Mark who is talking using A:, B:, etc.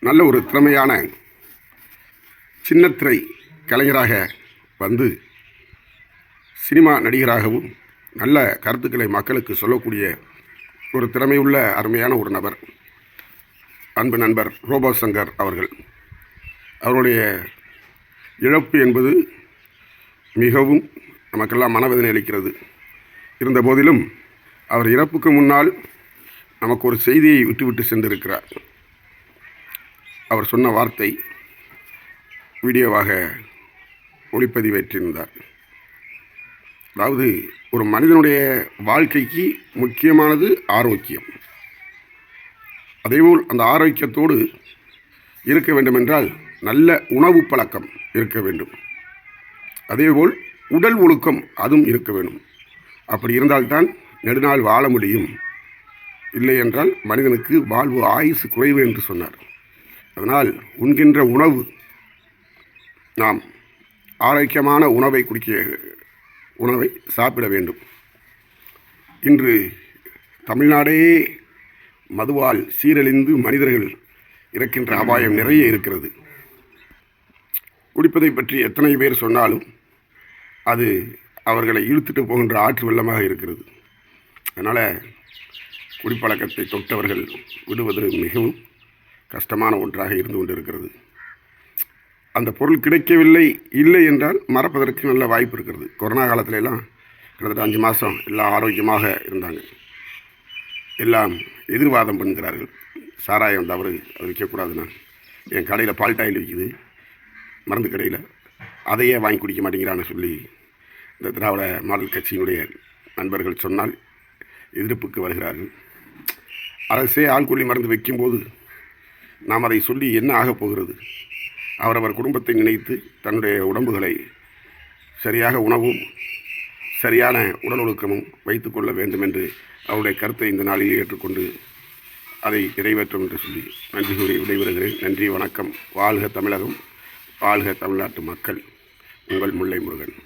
A: நல்ல ஒரு திறமையான சின்னத்திரை கலைஞராக வந்து சினிமா நடிகராகவும் நல்ல கருத்துக்களை மக்களுக்கு சொல்லக்கூடிய ஒரு திறமையுள்ள அருமையான ஒரு நபர், அன்பு நண்பர் ரோபோ சங்கர் அவர்கள். அவருடைய இழப்பு என்பது மிகவும் நமக்கெல்லாம் மனவேதனை அளிக்கிறது. இருந்த போதிலும் அவர் இறப்புக்கு முன்னால் நமக்கு ஒரு செய்தியை விட்டுவிட்டு சென்றிருக்கிறார். அவர் சொன்ன வார்த்தை வீடியோவாக ஒளிப்பதிவேற்றிருந்தார். அதாவது, ஒரு மனிதனுடைய வாழ்க்கைக்கு முக்கியமானது ஆரோக்கியம். அதேபோல் அந்த ஆரோக்கியத்தோடு இருக்க வேண்டுமென்றால் நல்ல உணவு பழக்கம் இருக்க வேண்டும். அதேபோல் உடல் ஒழுக்கம் அதுவும் இருக்க வேண்டும். அப்படி இருந்தால்தான் நெடுநாள் வாழ முடியும். இல்லை என்றால் மனிதனுக்கு வாழ்வு ஆயுசு குறைவு என்று சொன்னார். அதனால் உண்கின்ற உணவு, நாம் ஆரோக்கியமான உணவை சாப்பிட வேண்டும். இன்று தமிழ்நாடே மதுவால் சீரழிந்து மனிதர்கள் இறக்கின்ற அபாயம் நிறைய இருக்கிறது. குடிப்பதை பற்றி எத்தனை பேர் சொன்னாலும் அது அவர்களை இழுத்துட்டு போகின்ற ஆற்று வெள்ளமாக இருக்கிறது. அதனால் குடிப்பழக்கத்தை தொட்டவர்கள் விடுவது மிகவும் கஷ்டமான ஒன்றாக இருந்து கொண்டிருக்கிறது. அந்த பொருள் இல்லை என்றால் மறப்பதற்கு நல்ல வாய்ப்பு இருக்கிறது. கொரோனா காலத்திலெல்லாம் கிட்டத்தட்ட 5 மாதம் எல்லாம் ஆரோக்கியமாக இருந்தாங்க. எல்லாம் எதிர்வாதம் பண்ணுகிறார்கள். சாராயம் தவறு, அது விற்கக்கூடாதுன்னா. என் கடையில் பால் டாயில் விற்கிது, மருந்து கடையில், அதையே வாங்கி குடிக்க மாட்டேங்கிறான்னு சொல்லி இந்த திராவிட மாடல் கட்சியினுடைய நண்பர்கள் சொன்னால் எதிர்ப்புக்கு வருகிறார்கள். அரசே ஆள்கொல்லி மருந்து வைக்கும்போது நாம் அதை சொல்லி என்ன ஆகப் போகிறது? அவரவர் குடும்பத்தை நினைத்து தன்னுடைய உடம்புகளை சரியாக உணவும் சரியான உடல் ஒழுக்கமும் வைத்து கொள்ள வேண்டும் என்று அவருடைய கருத்தை இந்த நாளில் ஏற்றுக்கொண்டு அதை நிறைவேற்றும் என்று சொல்லி நன்றி கூறி விடைபெறுகிறேன். நன்றி, வணக்கம். வாழ்க தமிழகம், வாழ்க தமிழ்நாட்டு மக்கள். உங்கள் முல்லை முருகன்.